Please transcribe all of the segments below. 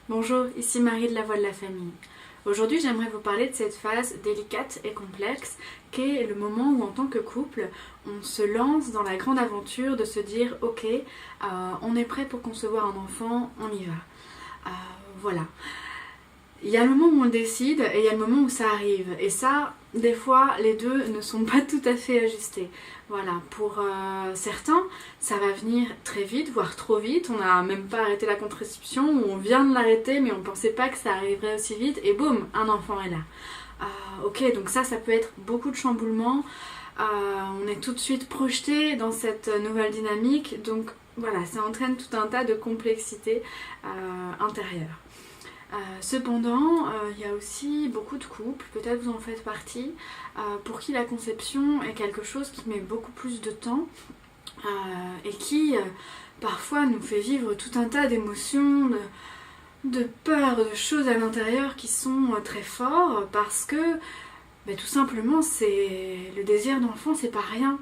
Bonjour, ici Marie de la Voix de la Famille. Aujourd'hui, j'aimerais vous parler de cette phase délicate et complexe qu'est le moment où, en tant que couple, on se lance dans la grande aventure de se dire ok, on est prêt pour concevoir un enfant, on y va. Voilà. Il y a le moment où on le décide et il y a le moment où ça arrive. Et ça, des fois, les deux ne sont pas tout à fait ajustés. Voilà, pour certains, ça va venir très vite, voire trop vite. On n'a même pas arrêté la contraception, ou on vient de l'arrêter, mais on ne pensait pas que ça arriverait aussi vite. Et boum, un enfant est là. Ok, donc ça peut être beaucoup de chamboulements. On est tout de suite projeté dans cette nouvelle dynamique. Donc voilà, ça entraîne tout un tas de complexités intérieures. Cependant, il y a aussi beaucoup de couples, peut-être vous en faites partie, pour qui la conception est quelque chose qui met beaucoup plus de temps et qui parfois nous fait vivre tout un tas d'émotions, de peurs, de choses à l'intérieur qui sont très forts parce que tout simplement le désir d'enfant, c'est pas rien.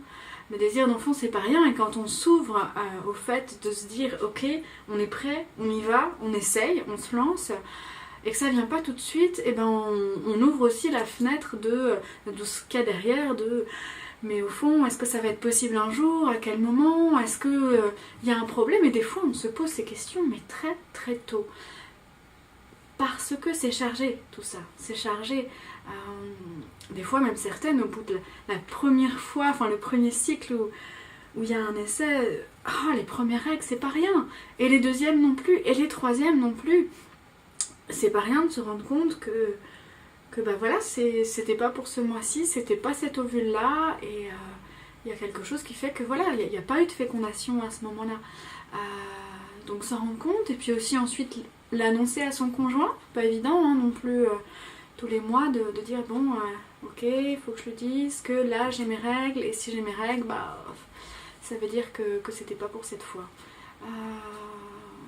Le désir d'enfant, c'est pas rien, et quand on s'ouvre au fait de se dire ok, on est prêt, on y va, on essaye, on se lance, et que ça vient pas tout de suite, et on ouvre aussi la fenêtre de ce qu'il y a derrière, mais au fond, est-ce que ça va être possible un jour, à quel moment, est-ce que y a un problème, et des fois on se pose ces questions, mais très très tôt. Parce que c'est chargé, tout ça, c'est chargé. Des fois même certaines, au bout de la première fois, enfin le premier cycle où il y a un essai, les premières règles c'est pas rien, et les deuxièmes non plus, et les troisièmes non plus. C'est pas rien de se rendre compte que voilà, c'était pas pour ce mois-ci, c'était pas cet ovule là, et il y a quelque chose qui fait que voilà, il n'y a pas eu de fécondation à ce moment-là. Donc s'en rendre compte, et puis aussi ensuite l'annoncer à son conjoint, pas évident non plus tous les mois de dire bon ok, il faut que je le dise, que là j'ai mes règles, et si j'ai mes règles, ça veut dire que c'était pas pour cette fois.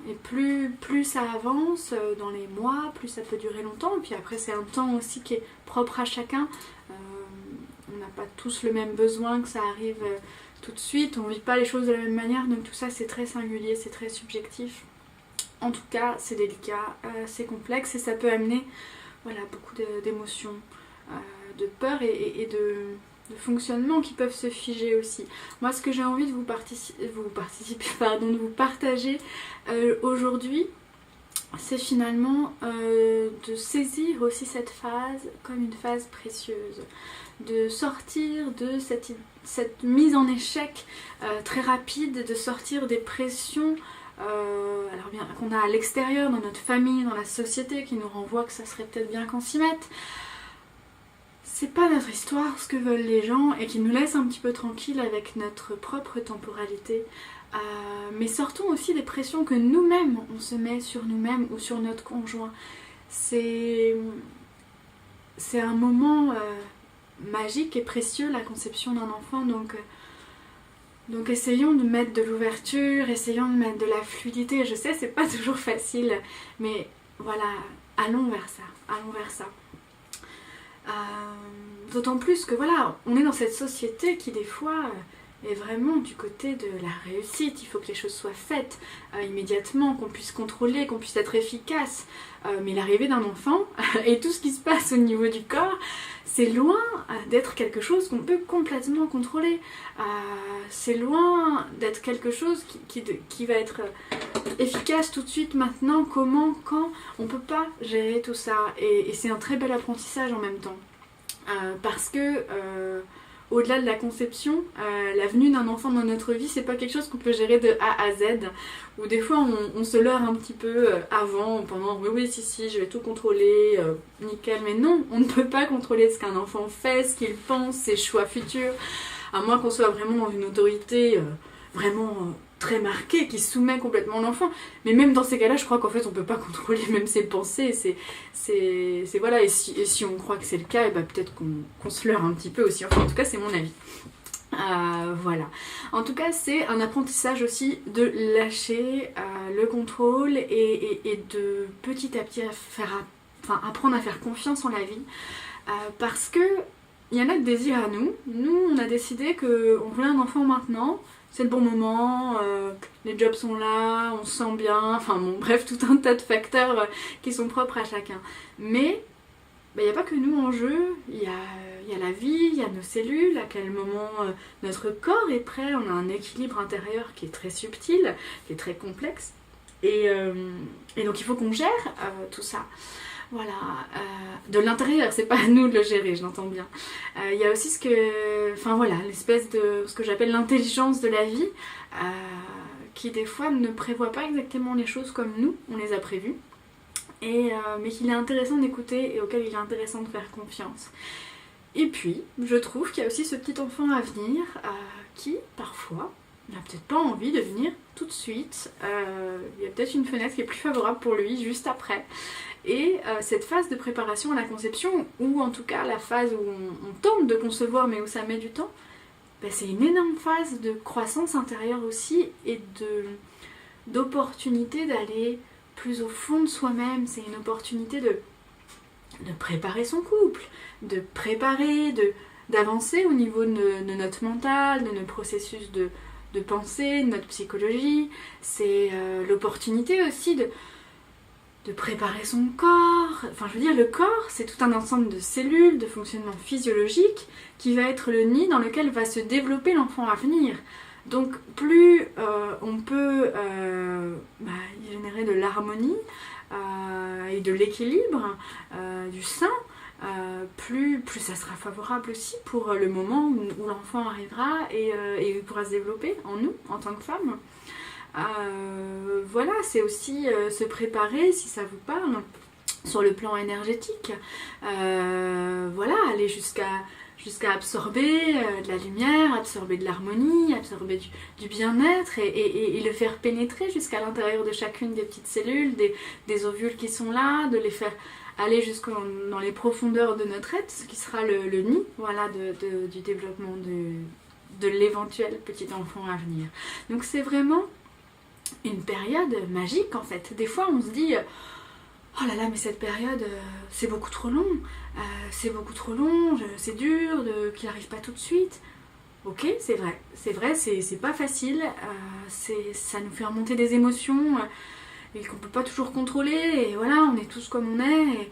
Et plus ça avance dans les mois, plus ça peut durer longtemps, et puis après c'est un temps aussi qui est propre à chacun. On n'a pas tous le même besoin, que ça arrive tout de suite, on vit pas les choses de la même manière, donc tout ça c'est très singulier, c'est très subjectif. En tout cas, c'est délicat, c'est complexe, et ça peut amener beaucoup d'émotions, de peur et de fonctionnement qui peuvent se figer aussi. Moi, ce que j'ai envie de vous partager aujourd'hui, c'est finalement de saisir aussi cette phase comme une phase précieuse, de sortir de cette mise en échec très rapide, de sortir des pressions alors bien qu'on a à l'extérieur, dans notre famille, dans la société, qui nous renvoie que ça serait peut-être bien qu'on s'y mette. C'est pas notre histoire, ce que veulent les gens, et qui nous laisse un petit peu tranquille avec notre propre temporalité. Mais sortons aussi des pressions que nous-mêmes on se met sur nous-mêmes ou sur notre conjoint. C'est un moment magique et précieux, la conception d'un enfant, donc essayons de mettre de l'ouverture, essayons de mettre de la fluidité. Je sais, c'est pas toujours facile, mais voilà, allons vers ça. D'autant plus que voilà, on est dans cette société qui des fois est vraiment du côté de la réussite. Il faut que les choses soient faites immédiatement, qu'on puisse contrôler, qu'on puisse être efficace. Mais l'arrivée d'un enfant et tout ce qui se passe au niveau du corps, c'est loin d'être quelque chose qu'on peut complètement contrôler. C'est loin d'être quelque chose qui va être efficace tout de suite, maintenant, comment, quand. On peut pas gérer tout ça, et c'est un très bel apprentissage en même temps. Parce que au-delà de la conception, la venue d'un enfant dans notre vie, c'est pas quelque chose qu'on peut gérer de A à Z, où des fois on se leurre un petit peu avant, pendant oui, si, je vais tout contrôler, nickel, mais non, on ne peut pas contrôler ce qu'un enfant fait, ce qu'il pense, ses choix futurs, à moins qu'on soit vraiment dans une autorité vraiment très marquée, qui soumet complètement l'enfant. Mais même dans ces cas-là, je crois qu'en fait on peut pas contrôler même ses pensées, c'est voilà, et si on croit que c'est le cas, peut-être qu'on se leurre un petit peu aussi, enfin en tout cas c'est mon avis. Voilà. En tout cas, c'est un apprentissage aussi de lâcher le contrôle et de petit à petit apprendre à faire confiance en la vie, parce que il y a notre désir à nous. Nous, on a décidé qu'on voulait un enfant maintenant, c'est le bon moment, les jobs sont là, on se sent bien, enfin bon, bref, tout un tas de facteurs qui sont propres à chacun. Mais il n'y a pas que nous en jeu, il y a la vie, il y a nos cellules, à quel moment notre corps est prêt, on a un équilibre intérieur qui est très subtil, qui est très complexe, et donc il faut qu'on gère tout ça. Voilà, de l'intérieur, c'est pas à nous de le gérer, je l'entends bien. Il y a aussi l'espèce de ce que j'appelle l'intelligence de la vie, qui des fois ne prévoit pas exactement les choses comme nous, on les a prévues, mais qu'il est intéressant d'écouter et auquel il est intéressant de faire confiance. Et puis, je trouve qu'il y a aussi ce petit enfant à venir qui, parfois, n'a peut-être pas envie de venir tout de suite. Il y a peut-être une fenêtre qui est plus favorable pour lui juste après. Et cette phase de préparation à la conception, ou en tout cas la phase où on tente de concevoir mais où ça met du temps, c'est une énorme phase de croissance intérieure aussi et d'opportunité d'aller plus au fond de soi-même. C'est une opportunité de préparer son couple, de préparer, d'avancer au niveau de notre mental, de nos processus de pensée, de notre psychologie. C'est l'opportunité aussi de préparer son corps. Enfin, je veux dire, le corps, c'est tout un ensemble de cellules, de fonctionnement physiologique qui va être le nid dans lequel va se développer l'enfant à venir. Donc, plus on peut générer de l'harmonie et de l'équilibre du sein, plus ça sera favorable aussi pour le moment où l'enfant arrivera et il pourra se développer en nous, en tant que femme. Voilà, c'est aussi se préparer, si ça vous parle, sur le plan énergétique. Aller jusqu'à absorber de la lumière, absorber de l'harmonie, absorber du bien-être et le faire pénétrer jusqu'à l'intérieur de chacune des petites cellules, des ovules qui sont là, de les faire aller dans les profondeurs de notre être, ce qui sera le nid, voilà, du développement de l'éventuel petit enfant à venir. Donc c'est vraiment une période magique en fait. Des fois on se dit oh là là, mais cette période c'est beaucoup trop long, c'est dur qu'il n'arrive pas tout de suite. Ok, c'est vrai, c'est pas facile, ça nous fait remonter des émotions et qu'on peut pas toujours contrôler, et voilà, on est tous comme on est.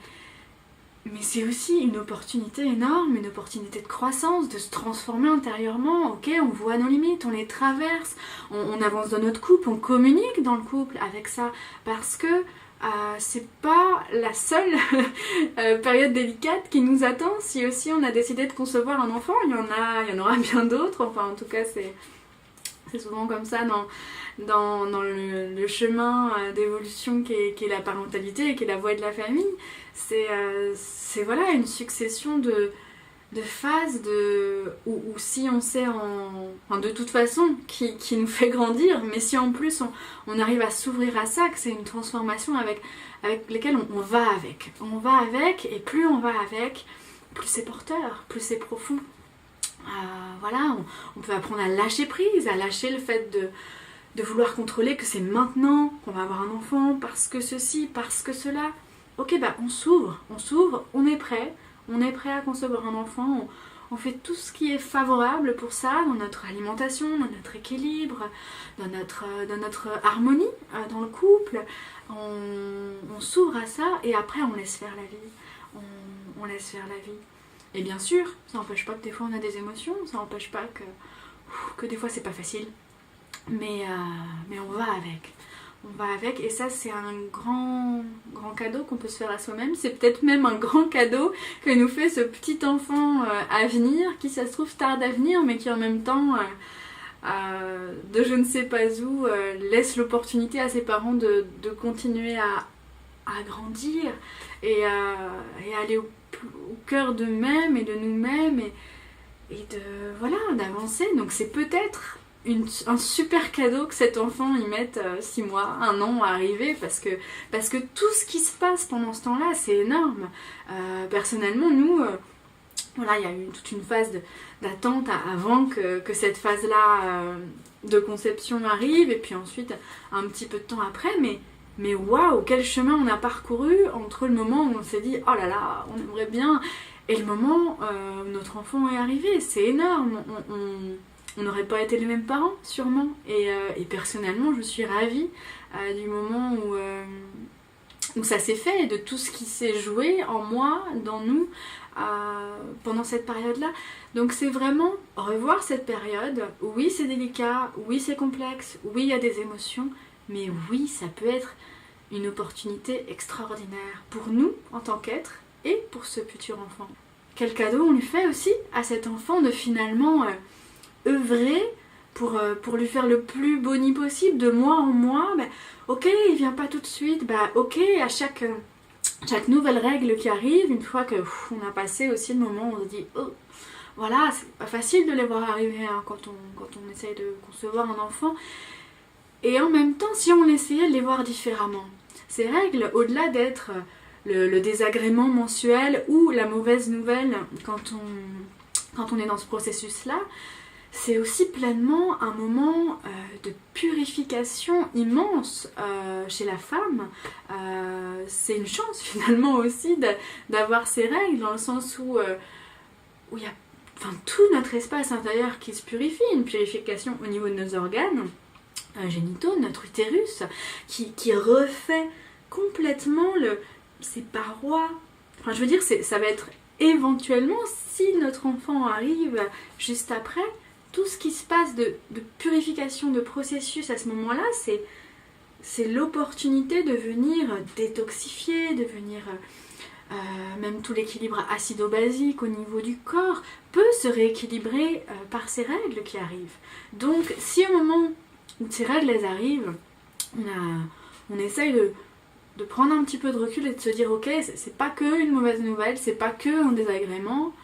Mais c'est aussi une opportunité énorme, une opportunité de croissance, de se transformer intérieurement. Ok, on voit nos limites, on les traverse, on avance dans notre couple, on communique dans le couple avec ça, parce que c'est pas la seule période délicate qui nous attend. Si aussi on a décidé de concevoir un enfant, il y en aura bien d'autres. Enfin, en tout cas, c'est souvent comme ça dans le chemin d'évolution qui est la parentalité et qui est la voie de la famille. C'est voilà, une succession de phases où si on sait de toute façon qui nous fait grandir, mais si en plus on arrive à s'ouvrir à ça, que c'est une transformation avec lesquelles on va avec. On va avec, et plus on va avec, plus c'est porteur, plus c'est profond. Voilà, on peut apprendre à lâcher prise, à lâcher le fait de vouloir contrôler que c'est maintenant qu'on va avoir un enfant, parce que ceci, parce que cela. Ok, on s'ouvre, on est prêt à concevoir un enfant, on fait tout ce qui est favorable pour ça, dans notre alimentation, dans notre équilibre, dans notre harmonie dans le couple. On s'ouvre à ça, et après on laisse faire la vie. On laisse faire la vie. Et bien sûr, ça n'empêche pas que des fois on a des émotions, ça n'empêche pas que des fois c'est pas facile. Mais on va avec. On va avec, et ça c'est un grand cadeau qu'on peut se faire à soi-même. C'est peut-être même un grand cadeau que nous fait ce petit enfant à venir, qui ça se trouve tarde à venir, mais qui en même temps, de je ne sais pas où, laisse l'opportunité à ses parents de continuer à grandir et aller au cœur d'eux-mêmes et de nous-mêmes et d'avancer. Donc c'est peut-être un super cadeau que cet enfant y mette 6 mois, 1 an à arriver, parce que tout ce qui se passe pendant ce temps-là, c'est énorme. Personnellement, nous, il y a eu toute une phase d'attente avant que cette phase-là de conception arrive, et puis ensuite un petit peu de temps après, mais waouh, quel chemin on a parcouru entre le moment où on s'est dit oh là là, on aimerait bien, et le moment où notre enfant est arrivé. C'est énorme. on n'aurait pas été les mêmes parents, sûrement. Et personnellement, je suis ravie du moment où ça s'est fait, et de tout ce qui s'est joué en moi, dans nous, pendant cette période-là. Donc c'est vraiment revoir cette période. Oui, c'est délicat, oui, c'est complexe, oui, il y a des émotions, mais oui, ça peut être une opportunité extraordinaire pour nous en tant qu'être et pour ce futur enfant. Quel cadeau on lui fait aussi à cet enfant de finalement œuvrer pour lui faire le plus beau nid possible, de mois en mois. Ok, il vient pas tout de suite, ok, à chaque nouvelle règle qui arrive, une fois que on a passé aussi le moment où on se dit oh, voilà, c'est pas facile de les voir arriver hein, quand on essaye de concevoir un enfant. Et en même temps, si on essayait de les voir différemment, ces règles, au-delà d'être le désagrément mensuel ou la mauvaise nouvelle quand on est dans ce processus-là, c'est aussi pleinement un moment de purification immense chez la femme. C'est une chance finalement aussi d'avoir ces règles, dans le sens où il y a tout notre espace intérieur qui se purifie, une purification au niveau de nos organes génitaux, notre utérus, qui refait complètement ses parois. Enfin, je veux dire, ça va être éventuellement, si notre enfant arrive juste après, tout ce qui se passe de purification, de processus à ce moment-là, c'est l'opportunité de venir détoxifier, de venir... même tout l'équilibre acido-basique au niveau du corps peut se rééquilibrer par ces règles qui arrivent. Donc, si au moment où ces règles elles arrivent, on essaye de prendre un petit peu de recul et de se dire ok, c'est pas que une mauvaise nouvelle, c'est pas que un désagrément,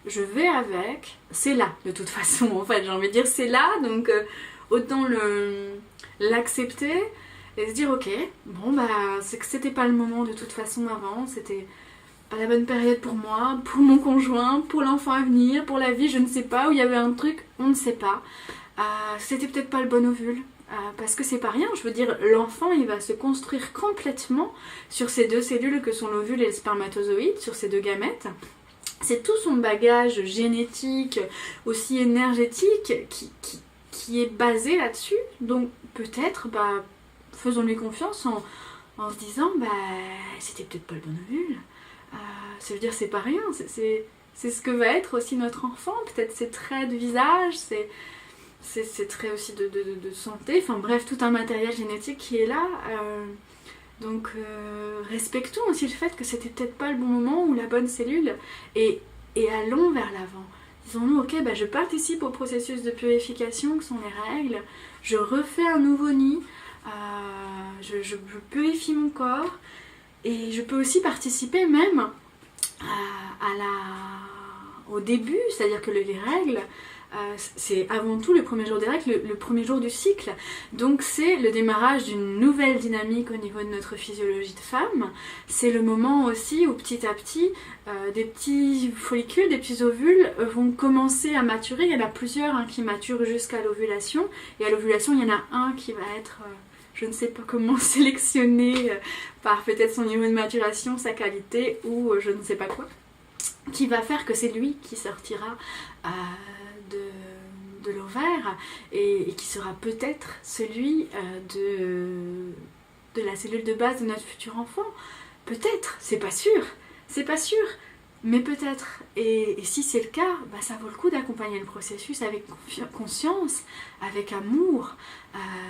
je vais avec, c'est là de toute façon en fait, j'ai envie de dire c'est là, donc autant l'accepter et se dire ok, bon c'est que c'était pas le moment de toute façon avant, c'était pas la bonne période pour moi, pour mon conjoint, pour l'enfant à venir, pour la vie, je ne sais pas, où il y avait un truc, on ne sait pas. C'était peut-être pas le bon ovule, parce que c'est pas rien, je veux dire, l'enfant il va se construire complètement sur ces deux cellules que sont l'ovule et le spermatozoïde, sur ces deux gamètes. C'est tout son bagage génétique, aussi énergétique, qui est basé là-dessus. Donc peut-être, faisons-lui confiance en se disant, c'était peut-être pas le bon ovule. Ça veut dire c'est pas rien, c'est ce que va être aussi notre enfant, peut-être ses traits de visage, ses traits aussi de santé, enfin bref, tout un matériel génétique qui est là. Donc respectons aussi le fait que c'était peut-être pas le bon moment ou la bonne cellule, et allons vers l'avant. Disons-nous, ok, je participe au processus de purification que sont les règles, je refais un nouveau nid, je purifie mon corps, et je peux aussi participer même au début, c'est-à-dire que les règles, c'est avant tout le premier jour des règles, le premier jour du cycle. Donc c'est le démarrage d'une nouvelle dynamique au niveau de notre physiologie de femme. C'est le moment aussi où petit à petit, des petits follicules, des petits ovules vont commencer à maturer. Il y en a plusieurs qui maturent jusqu'à l'ovulation. Et à l'ovulation, il y en a un qui va être... je ne sais pas comment sélectionner par peut-être son niveau de maturation, sa qualité ou je ne sais pas quoi, qui va faire que c'est lui qui sortira de l'ovaire et qui sera peut-être celui de la cellule de base de notre futur enfant. Peut-être, c'est pas sûr, mais peut-être. Et si c'est le cas, ça vaut le coup d'accompagner le processus avec conscience, avec amour,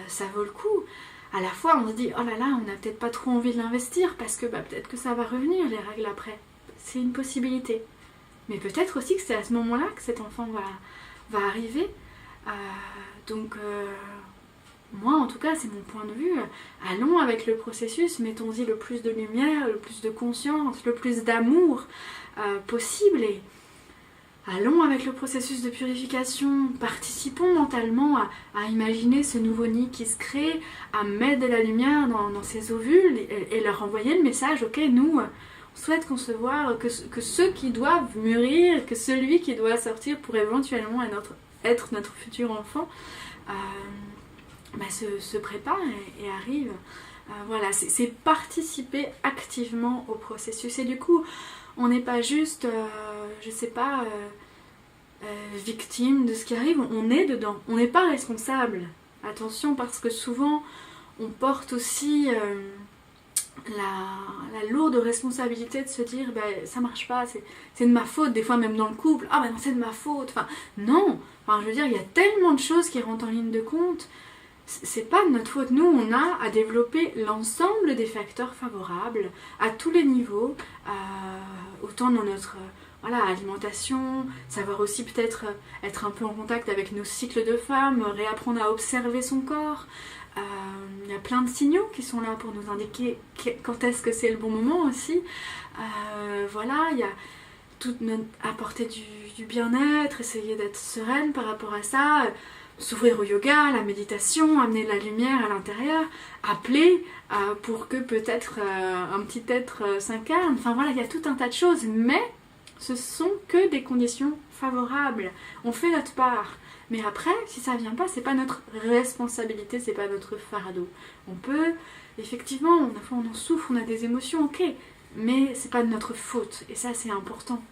ça vaut le coup. À la fois on se dit oh là là, on n'a peut-être pas trop envie de l'investir parce que peut-être que ça va revenir les règles après, c'est une possibilité, mais peut-être aussi que c'est à ce moment-là que cet enfant va arriver. Donc moi en tout cas c'est mon point de vue, allons avec le processus, mettons-y le plus de lumière, le plus de conscience, le plus d'amour possible, et allons avec le processus de purification, participons mentalement à imaginer ce nouveau nid qui se crée, à mettre de la lumière dans ces ovules et leur envoyer le message, ok, nous, on souhaite concevoir que ceux qui doivent mûrir, que celui qui doit sortir pour éventuellement être notre futur enfant, se prépare et arrive. Voilà, c'est participer activement au processus. Et du coup, on n'est pas juste, je sais pas, victime de ce qui arrive, on est dedans, on n'est pas responsable. Attention, parce que souvent on porte aussi la lourde responsabilité de se dire ça marche pas, c'est de ma faute, des fois même dans le couple, ah non c'est de ma faute, enfin non, enfin je veux dire il y a tellement de choses qui rentrent en ligne de compte, c'est pas de notre faute, nous on a à développer l'ensemble des facteurs favorables à tous les niveaux, autant dans notre alimentation, savoir aussi peut-être être un peu en contact avec nos cycles de femmes, réapprendre à observer son corps. Il y a plein de signaux qui sont là pour nous indiquer quand est-ce que c'est le bon moment aussi. Il y a tout apporter du bien-être, essayer d'être sereine par rapport à ça, s'ouvrir au yoga, à la méditation, amener de la lumière à l'intérieur, appeler pour que peut-être un petit être s'incarne. Enfin voilà, il y a tout un tas de choses, mais ce sont que des conditions favorables. On fait notre part. Mais après, si ça vient pas, c'est pas notre responsabilité, c'est pas notre fardeau. On peut, effectivement, on en souffre, on a des émotions, ok, mais c'est pas de notre faute. Et ça, c'est important.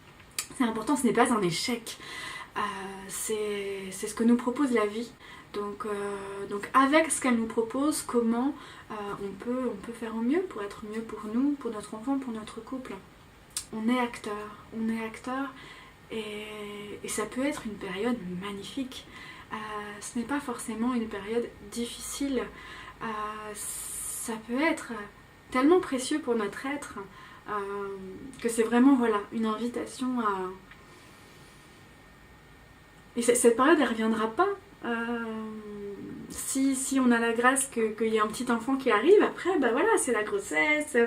C'est important, ce n'est pas un échec. C'est ce que nous propose la vie. Donc avec ce qu'elle nous propose, comment on peut faire au mieux pour être mieux pour nous, pour notre enfant, pour notre couple. On est acteur. Et ça peut être une période magnifique. Ce n'est pas forcément une période difficile. Ça peut être tellement précieux pour notre être que c'est vraiment une invitation à... Et cette période, elle ne reviendra pas. Si on a la grâce qu'il y ait un petit enfant qui arrive, après, c'est la grossesse...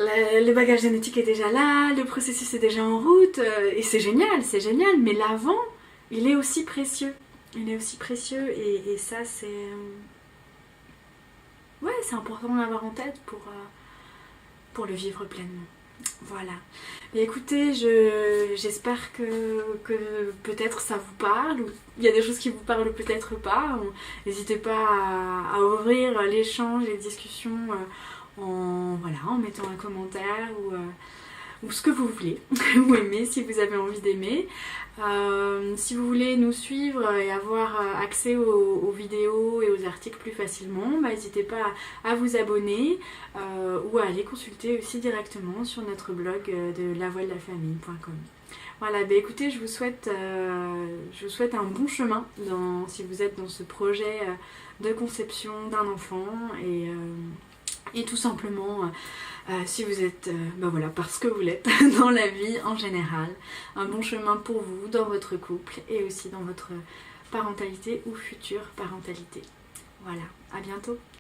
Le bagage génétique est déjà là, le processus est déjà en route, et c'est génial, mais l'avant, il est aussi précieux. Et ça, c'est important de l'avoir en tête pour le vivre pleinement. Voilà. Et écoutez, j'espère que peut-être ça vous parle, ou il y a des choses qui vous parlent peut-être pas. N'hésitez pas à ouvrir l'échange, les discussions en mettant un commentaire ou ce que vous voulez, ou aimer si vous avez envie d'aimer. Si vous voulez nous suivre et avoir accès aux vidéos et aux articles plus facilement, n'hésitez pas à vous abonner ou à aller consulter aussi directement sur notre blog de lavoiedelafamille.com. Voilà, écoutez, je vous souhaite un bon chemin si vous êtes dans ce projet de conception d'un enfant et tout simplement, si vous êtes, parce que vous l'êtes dans la vie en général, un bon chemin pour vous, dans votre couple et aussi dans votre parentalité ou future parentalité. Voilà, à bientôt.